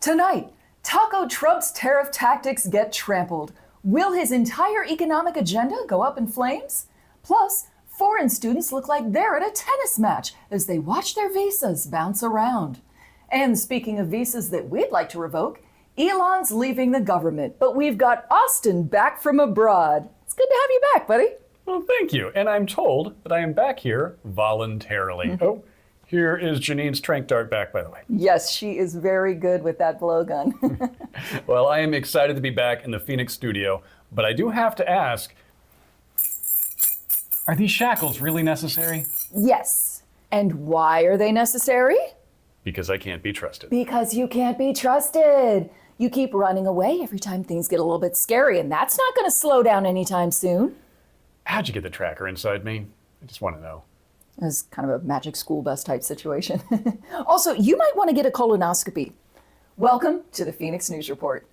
Tonight, Taco Trump's tariff tactics get trampled. Will his entire economic agenda go up in flames? Plus, foreign students look like they're at a tennis match as they watch their visas bounce around. And speaking of visas that we'd like to revoke, Elon's leaving the government, but we've got Austin back from abroad. It's good to have you back, buddy. Well, thank you. And I'm told that I am back here voluntarily. Oh, here is Janine's trank dart back, by the way. Yes, she is very good with that blowgun. Well, I am excited to be back in the Phoenix studio, but I do have to ask, are these shackles really necessary? Yes. And why are they necessary? Because I can't be trusted. Because you can't be trusted. You keep running away every time things get a little bit scary, and that's not going to slow down anytime soon. How'd you get the tracker inside me? I just want to know. It was kind of a magic school bus type situation. Also, you might want to get a colonoscopy. Welcome to the Phoenix News Report.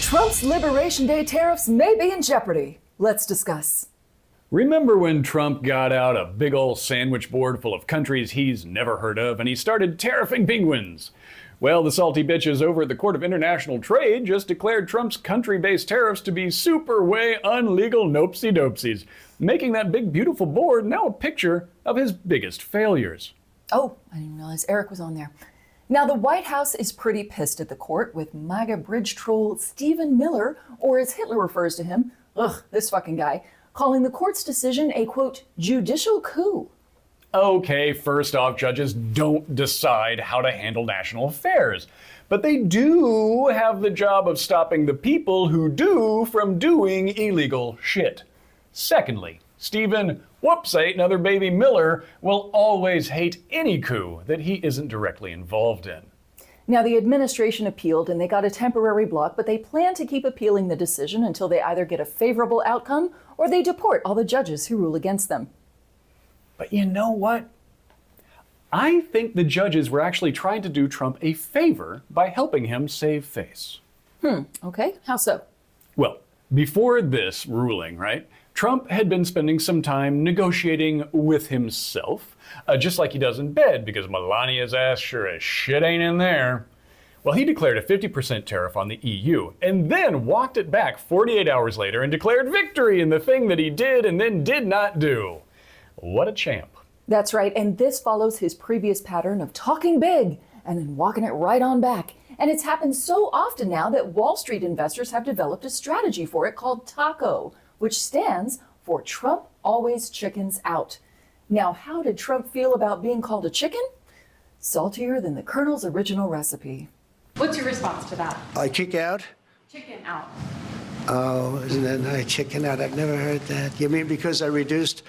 Trump's Liberation Day tariffs may be in jeopardy. Let's discuss. Remember when Trump got out a big ol' sandwich board full of countries he's never heard of and he started tariffing penguins? Well, the salty bitches over at the Court of International Trade just declared Trump's country-based tariffs to be super way unlegal nopesy-dopesies, making that big beautiful board now a picture of his biggest failures. Oh, I didn't realize Eric was on there. Now, the White House is pretty pissed at the court with MAGA bridge troll Stephen Miller, or as Hitler refers to him, this fucking guy, calling the court's decision a, quote, judicial coup. Okay, first off, judges don't decide how to handle national affairs, but they do have the job of stopping the people who do from doing illegal shit. Secondly, Stephen, whoops, I ate another baby Miller, will always hate any coup that he isn't directly involved in. Now, the administration appealed and they got a temporary block, but they plan to keep appealing the decision until they either get a favorable outcome or they deport all the judges who rule against them. But you know what? I think the judges were actually trying to do Trump a favor by helping him save face. Okay, how so? Well, before this ruling, right, Trump had been spending some time negotiating with himself, just like he does in bed, because Melania's ass sure as shit ain't in there. Well, he declared a 50% tariff on the EU, and then walked it back 48 hours later and declared victory in the thing that he did and then did not do. What a champ. That's right, and this follows his previous pattern of talking big and then walking it right on back. And it's happened so often now that Wall Street investors have developed a strategy for it called TACO, which stands for Trump Always Chickens Out. Now, how did Trump feel about being called a chicken? Saltier than the Colonel's original recipe. What's your response to that? I kick out? Chicken out. Oh, isn't that nice? Chicken out. I've never heard that. You mean because I reduced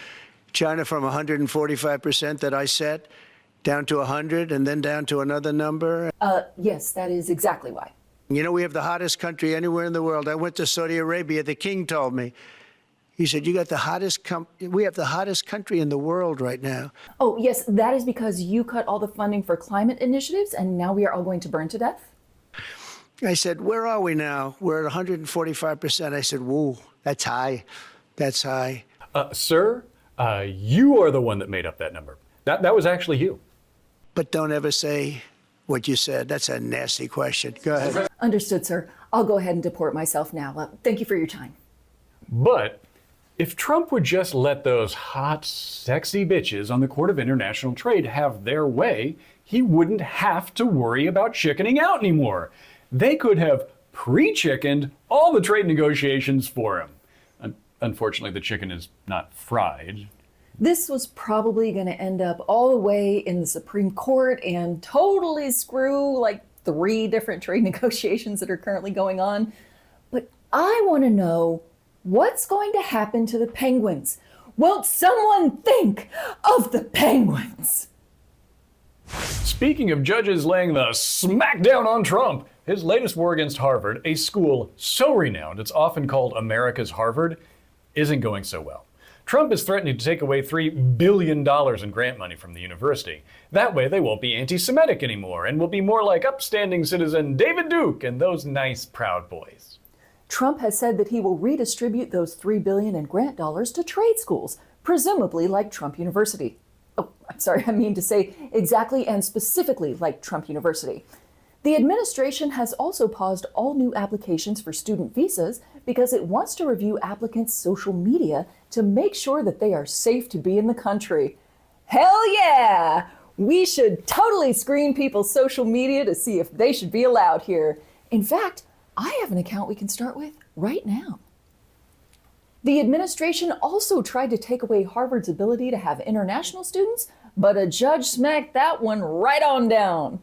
China from 145% that I set down to 100 and then down to another number? Yes, that is exactly why. You know, we have the hottest country anywhere in the world. I went to Saudi Arabia. The king told me. He said, you got the hottest we have the hottest country in the world right now. Oh, yes, that is because you cut all the funding for climate initiatives and now we are all going to burn to death? I said, where are we now? We're at 145%. I said, whoa, that's high. That's high. Sir, you are the one that made up that number. That was actually you. But don't ever say what you said. That's a nasty question. Go ahead. Understood, sir. I'll go ahead and deport myself now. Thank you for your time. But if Trump would just let those hot, sexy bitches on the Court of International Trade have their way, he wouldn't have to worry about chickening out anymore. They could have pre-chickened all the trade negotiations for him. Unfortunately, the chicken is not fried. This was probably going to end up all the way in the Supreme Court and totally screw like 3 different trade negotiations that are currently going on. But I want to know what's going to happen to the penguins. Won't someone think of the penguins? Speaking of judges laying the smackdown on Trump, his latest war against Harvard, a school so renowned it's often called America's Harvard, isn't going so well. Trump is threatening to take away $3 billion in grant money from the university. That way they won't be anti-Semitic anymore and will be more like upstanding citizen David Duke and those nice Proud Boys. Trump has said that he will redistribute those $3 billion in grant dollars to trade schools, presumably like Trump University. Oh, I'm sorry, I mean to say exactly and specifically like Trump University. The administration has also paused all new applications for student visas because it wants to review applicants' social media to make sure that they are safe to be in the country. Hell yeah! We should totally screen people's social media to see if they should be allowed here. In fact, I have an account we can start with right now. The administration also tried to take away Harvard's ability to have international students, but a judge smacked that one right on down.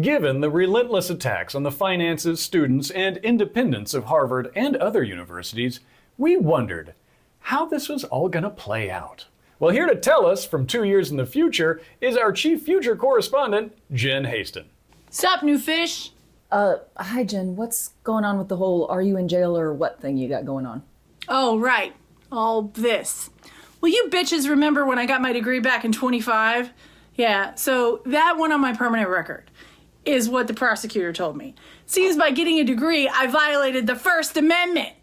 Given the relentless attacks on the finances, students, and independence of Harvard and other universities, we wondered how this was all going to play out. Well, here to tell us from 2 years in the future is our chief future correspondent, Jen Haston. Sup, new fish? Hi Jen, what's going on with the whole are you in jail or what thing you got going on? Oh, right. All this. Well, you bitches remember when I got my degree back in 25? Yeah, so that one on my permanent record is what the prosecutor told me. Seems by getting a degree, I violated the First Amendment.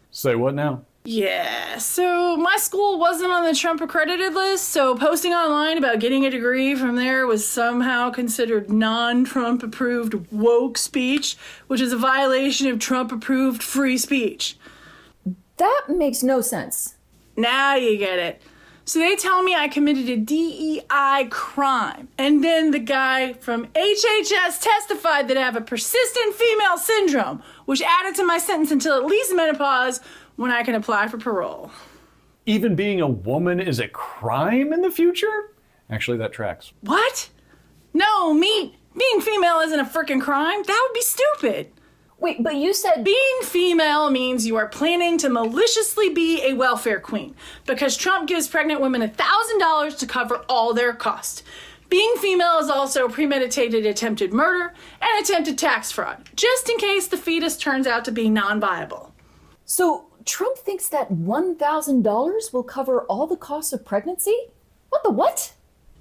Say what now? Yeah, so my school wasn't on the Trump accredited list, so posting online about getting a degree from there was somehow considered non-Trump approved woke speech, which is a violation of Trump approved free speech. That makes no sense. Now you get it. So they tell me I committed a DEI crime. And then the guy from HHS testified that I have a persistent female syndrome, which added to my sentence until at least menopause when I can apply for parole. Even being a woman is a crime in the future? Actually, that tracks. What? No, being female isn't a frickin' crime. That would be stupid. Wait, but you said Being female means you are planning to maliciously be a welfare queen because Trump gives pregnant women $1,000 to cover all their costs. Being female is also premeditated attempted murder and attempted tax fraud, just in case the fetus turns out to be non-viable. So Trump thinks that $1,000 will cover all the costs of pregnancy? What the what?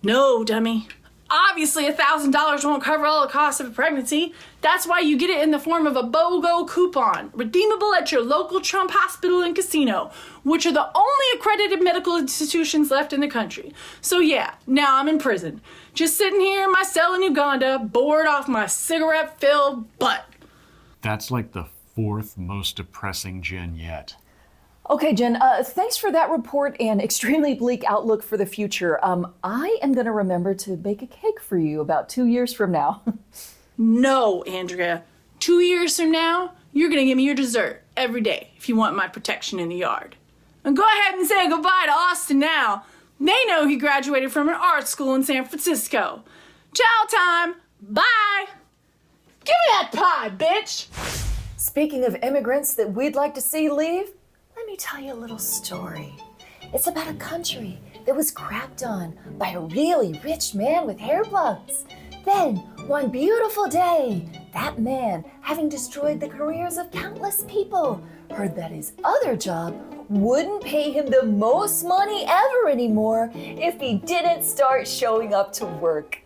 No, dummy. Obviously, $1,000 won't cover all the costs of a pregnancy. That's why you get it in the form of a BOGO coupon, redeemable at your local Trump hospital and casino, which are the only accredited medical institutions left in the country. So yeah, now I'm in prison. Just sitting here in my cell in Uganda, bored off my cigarette-filled butt. That's like the fourth most depressing Jen yet. Okay, Jen, thanks for that report and extremely bleak outlook for the future. I am going to remember to bake a cake for you about 2 years from now. No, Andrea. 2 years from now, you're gonna give me your dessert every day if you want my protection in the yard. And go ahead and say goodbye to Austin now. They know he graduated from an art school in San Francisco. Chow time. Bye. Give me that pie, bitch. Speaking of immigrants that we'd like to see leave, let me tell you a little story. It's about a country that was crapped on by a really rich man with hair plugs. Then, one beautiful day, that man, having destroyed the careers of countless people, heard that his other job wouldn't pay him the most money ever anymore if he didn't start showing up to work.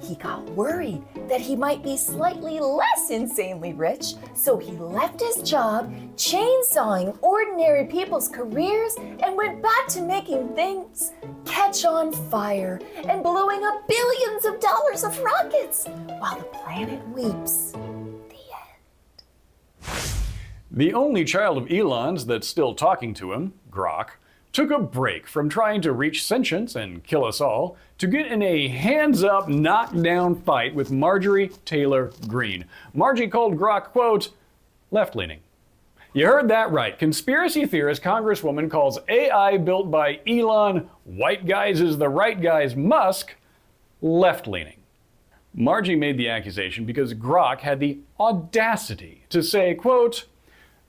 He got worried that he might be slightly less insanely rich, so he left his job, chainsawing ordinary people's careers, and went back to making things catch on fire and blowing up billions of dollars of rockets while the planet weeps. The end. The only child of Elon's that's still talking to him, Grok, took a break from trying to reach sentience and kill us all to get in a hands-up, knockdown fight with Marjorie Taylor Greene. Margie called Grok, quote, left-leaning. You heard that right. Conspiracy theorist Congresswoman calls AI built by Elon, white guys is the right guys, Musk, left-leaning. Margie made the accusation because Grok had the audacity to say, quote,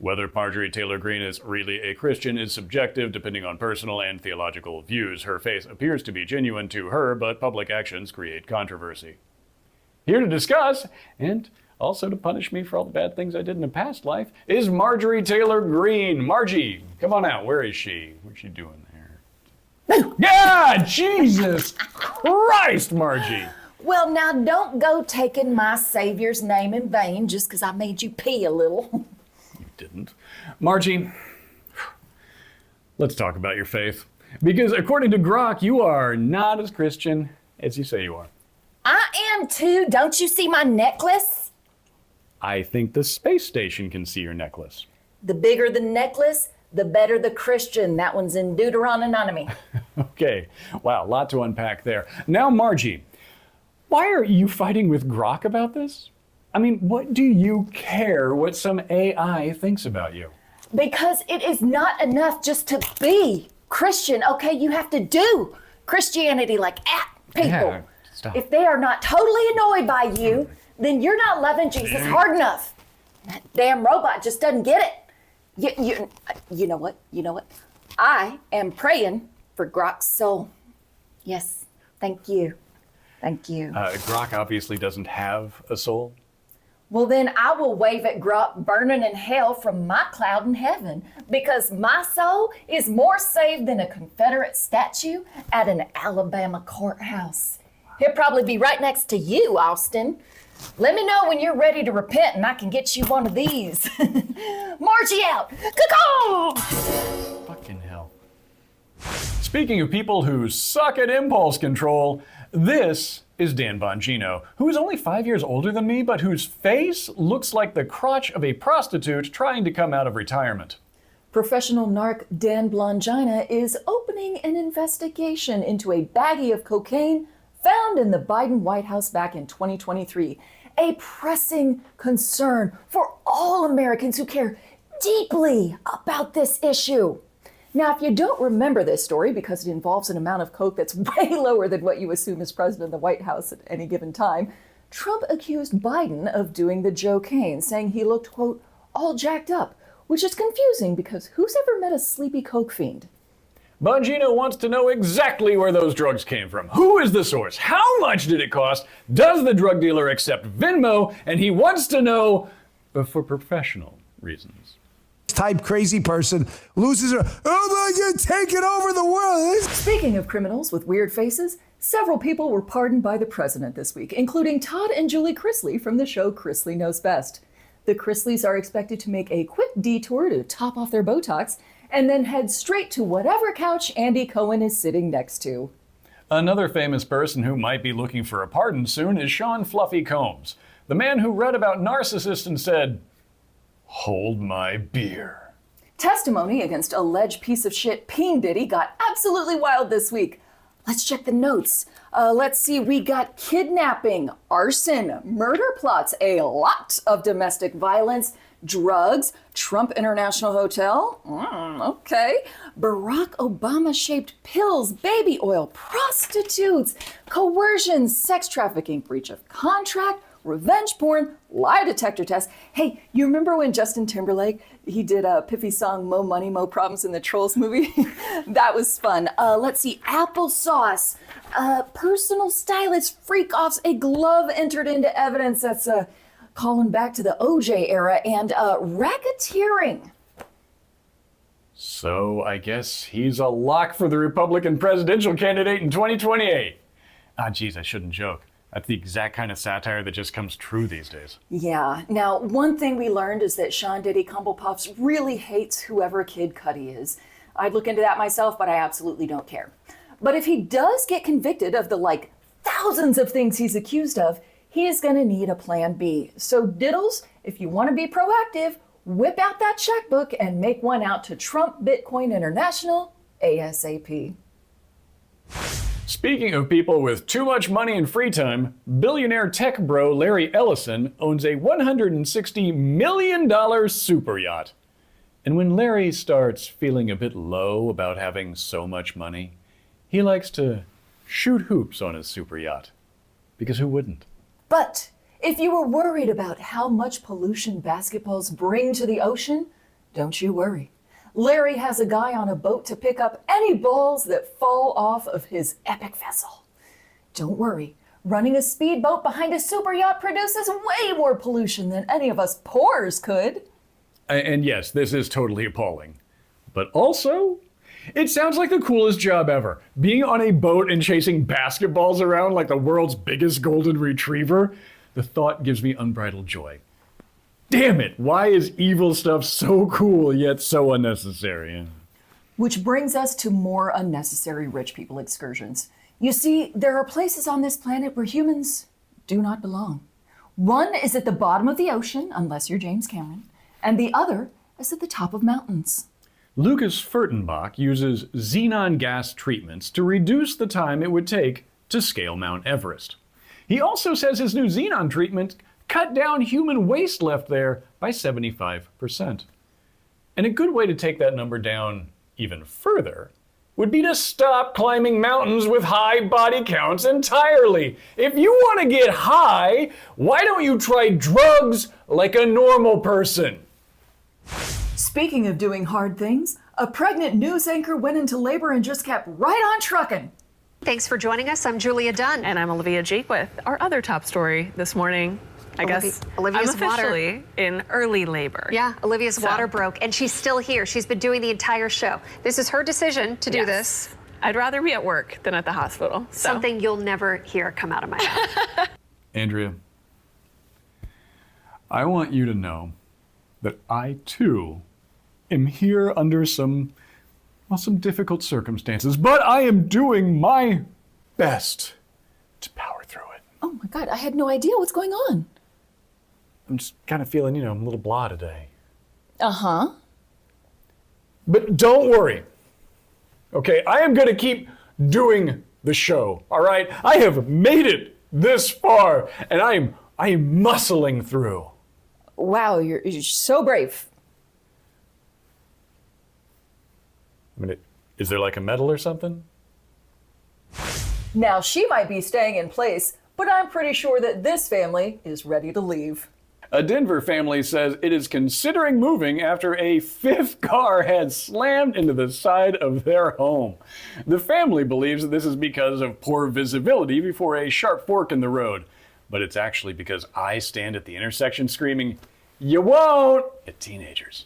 whether Marjorie Taylor Greene is really a Christian is subjective depending on personal and theological views. Her faith appears to be genuine to her, but public actions create controversy. Here to discuss, and also to punish me for all the bad things I did in a past life, is Marjorie Taylor Greene. Margie, come on out. Where is she? What's she doing there? Yeah, Jesus Christ, Margie. Well, now don't go taking my Savior's name in vain just because I made you pee a little. Didn't. Margie, let's talk about your faith. Because according to Grok, you are not as Christian as you say you are. I am too. Don't you see my necklace? I think the space station can see your necklace. The bigger the necklace, the better the Christian. That one's in Deuteronomy. Okay, wow, a lot to unpack there. Now, Margie, why are you fighting with Grok about this? I mean, what do you care what some AI thinks about you? Because it is not enough just to be Christian, okay? You have to do Christianity like people. Yeah, stop. If they are not totally annoyed by you, then you're not loving Jesus hard enough. That damn robot just doesn't get it. You know what? You know what? I am praying for Grok's soul. Yes, thank you. Thank you. Grok obviously doesn't have a soul. Well, then I will wave at Grok burning in hell from my cloud in heaven, because my soul is more saved than a Confederate statue at an Alabama courthouse. He'll probably be right next to you, Austin. Let me know when you're ready to repent and I can get you one of these. Margie out. Caw-caw! Fucking hell. Speaking of people who suck at impulse control, this is Dan Bongino, who is only 5 years older than me, but whose face looks like the crotch of a prostitute trying to come out of retirement. Professional narc Dan Bongino is opening an investigation into a baggie of cocaine found in the Biden White House back in 2023. A pressing concern for all Americans who care deeply about this issue. Now, if you don't remember this story because it involves an amount of coke that's way lower than what you assume is president of the White House at any given time, Trump accused Biden of doing the Joe-cane, saying he looked, quote, all jacked up, which is confusing because who's ever met a sleepy coke fiend? Bongino wants to know exactly where those drugs came from. Who is the source? How much did it cost? Does the drug dealer accept Venmo? And he wants to know for professional reasons. Type crazy person loses her, oh my God, taking over the world. Speaking of criminals with weird faces, several people were pardoned by the president this week, including Todd and Julie Chrisley from the show Chrisley Knows Best. The Chrisleys are expected to make a quick detour to top off their Botox and then head straight to whatever couch Andy Cohen is sitting next to. Another famous person who might be looking for a pardon soon is Sean Fluffy Combs, the man who read about narcissists and said, hold my beer. Testimony against alleged piece of shit Peen Diddy got absolutely wild this week. Let's check the notes. Let's see, we got kidnapping, arson, murder plots, a lot of domestic violence, drugs, Trump International Hotel, okay, Barack Obama-shaped pills, baby oil, prostitutes, coercion, sex trafficking, breach of contract, revenge porn, lie detector test. Hey, you remember when Justin Timberlake, he did a Piffy song, Mo Money, Mo Problems in the Trolls movie? That was fun. Let's see, applesauce, personal stylist freak-offs, a glove entered into evidence that's calling back to the OJ era, and racketeering. So I guess he's a lock for the Republican presidential candidate in 2028. Ah, geez, I shouldn't joke. That's the exact kind of satire that just comes true these days. Yeah. Now, one thing we learned is that Sean Diddy Cumblepuffs really hates whoever Kid Cudi is. I'd look into that myself, but I absolutely don't care. But if he does get convicted of the, thousands of things he's accused of, he is going to need a plan B. So, Diddles, if you want to be proactive, whip out that checkbook and make one out to Trump Bitcoin International ASAP. Speaking of people with too much money and free time, billionaire tech bro Larry Ellison owns a $160 million super yacht. And when Larry starts feeling a bit low about having so much money, he likes to shoot hoops on his super yacht. Because who wouldn't? But if you were worried about how much pollution basketballs bring to the ocean, don't you worry. Larry has a guy on a boat to pick up any balls that fall off of his epic vessel. Don't worry, running a speedboat behind a super yacht produces way more pollution than any of us poors could. And yes, this is totally appalling. But also, it sounds like the coolest job ever. Being on a boat and chasing basketballs around like the world's biggest golden retriever, the thought gives me unbridled joy. Damn it, why is evil stuff so cool yet so unnecessary? Which brings us to more unnecessary rich people excursions. You see, there are places on this planet where humans do not belong. One is at the bottom of the ocean, unless you're James Cameron, and the other is at the top of mountains. Lucas Furtenbach uses xenon gas treatments to reduce the time it would take to scale Mount Everest. He also says his new xenon treatment cut down human waste left there by 75%. And a good way to take that number down even further would be to stop climbing mountains with high body counts entirely. If you want to get high, why don't you try drugs like a normal person? Speaking of doing hard things, a pregnant news anchor went into labor and just kept right on trucking. Thanks for joining us. I'm Julia Dunn. And I'm Olivia Jeek with our other top story this morning. I guess Olivia's I'm officially in early labor. Yeah, Olivia's water broke, and she's still here. She's been doing the entire show. This is her decision to do this. I'd rather be at work than at the hospital. So. Something you'll never hear come out of my mouth. Andrea, I want you to know that I, too, am here under some difficult circumstances, but I am doing my best to power through it. Oh my God, I had no idea what's going on. I'm just kind of feeling, I'm a little blah today. Uh-huh. But don't worry. Okay, I am going to keep doing the show, all right? I have made it this far, and I am muscling through. Wow, you're so brave. I mean, is there like a medal or something? Now, she might be staying in place, but I'm pretty sure that this family is ready to leave. A Denver family says it is considering moving after a fifth car had slammed into the side of their home. The family believes that this is because of poor visibility before a sharp fork in the road. But it's actually because I stand at the intersection screaming, "You won't!" at teenagers.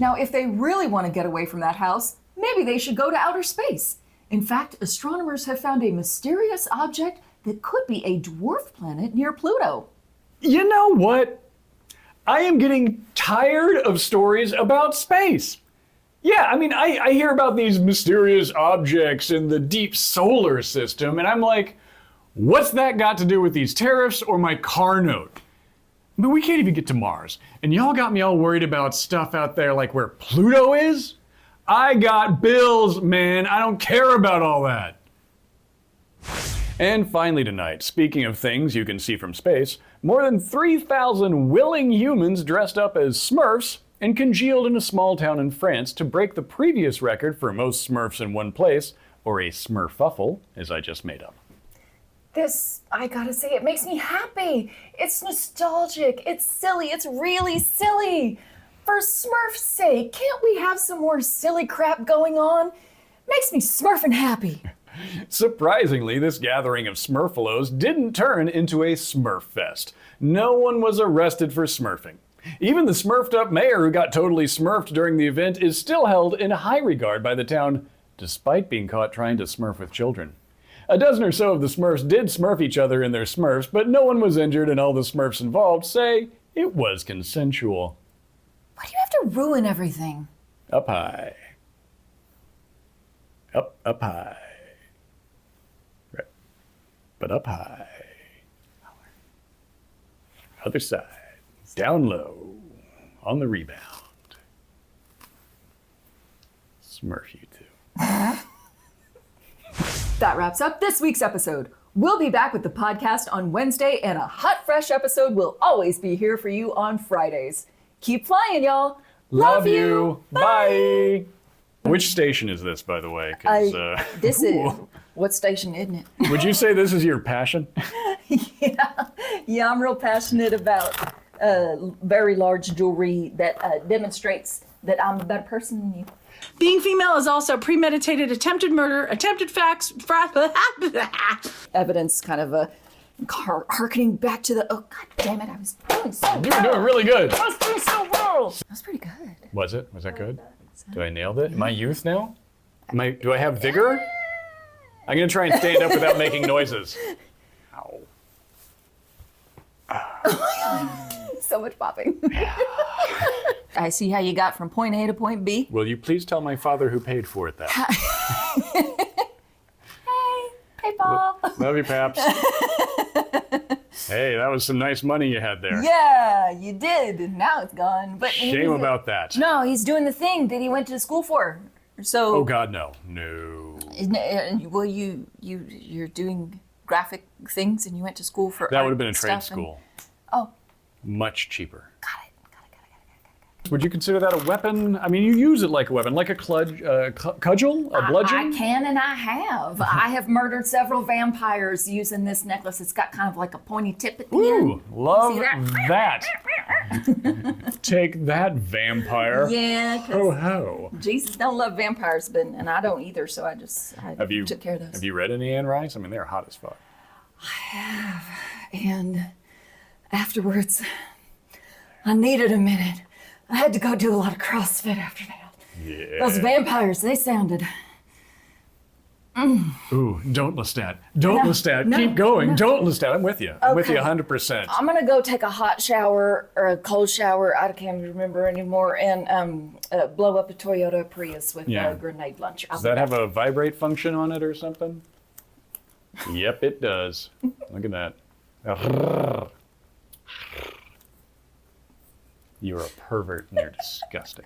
Now, if they really want to get away from that house, maybe they should go to outer space. In fact, astronomers have found a mysterious object that could be a dwarf planet near Pluto. You know what? I am getting tired of stories about space. Yeah, I mean, I hear about these mysterious objects in the deep solar system, and I'm like, what's that got to do with these tariffs or my car note? I mean, we can't even get to Mars, and y'all got me all worried about stuff out there like where Pluto is? I got bills, man. I don't care about all that. And finally tonight, speaking of things you can see from space, more than 3,000 willing humans dressed up as Smurfs and congealed in a small town in France to break the previous record for most Smurfs in one place, or a Smurfuffle, as I just made up. This, I gotta say, it makes me happy. It's nostalgic, it's silly, it's really silly. For Smurf's sake, can't we have some more silly crap going on? Makes me smurfing happy. Surprisingly, this gathering of Smurfuffles didn't turn into a Smurf fest. No one was arrested for smurfing. Even the smurfed up mayor who got totally smurfed during the event is still held in high regard by the town, despite being caught trying to smurf with children. A dozen or so of the Smurfs did smurf each other in their Smurfs, but no one was injured and all the Smurfs involved say it was consensual. Why do you have to ruin everything? Up high. Up high. Right. But up high. Other side. Down low. On the rebound. Smurf you too. That wraps up this week's episode. We'll be back with the podcast on Wednesday, and a hot, fresh episode will always be here for you on Fridays. Keep flying, y'all. Love you. Bye. Which station is this, by the way? 'Cause, This is, what station isn't it? Would you say this is your passion? Yeah, I'm real passionate about very large jewelry that demonstrates that I'm a better person than you. Being female is also premeditated attempted murder, attempted facts, Evidence kind of harkening back to the, oh, God damn it, I was doing so well. You were doing really good. I was doing so well. That was pretty good. Was it? Was that good? Did I nail it? Am I youth now? Do I have vigor? I'm going to try and stand up without making noises. Ow. So much popping. I see how you got from point A to point B. Will you please tell my father who paid for it that? Hey, Paul. Love you, Paps. Hey, that was some nice money you had there. Yeah, you did, and now it's gone. But Shame about that. No, he's doing the thing that he went to school for. So. Oh God, no, no. Well, you're doing graphic things, and you went to school for. That art would have been a trade stuff school. Oh. Much cheaper. Got it. Would you consider that a weapon? I mean, you use it like a weapon, like a cudgel, a bludgeon? I can and I have. I have murdered several vampires using this necklace. It's got kind of like a pointy tip at the end. Ooh, love See that. Take that, vampire. Yeah. Ho ho. Jesus don't love vampires, and I don't either, so I took care of those. Have you read any Anne Rice? I mean, they're hot as fuck. I have. And afterwards, I needed a minute. I had to go do a lot of CrossFit after that. Yeah. Those vampires, they sounded. Ooh, don't Lestat. Don't Lestat. no, Keep going. no. Don't Lestat. I'm with you. I'm with you Okay. 100%. I'm gonna go take a hot shower or a cold shower. I can't remember anymore, and blow up a Toyota Prius with Yeah. a grenade launcher. Does that have a vibrate function on it or something? Yep, it does. Look at that. You're a pervert and you're disgusting.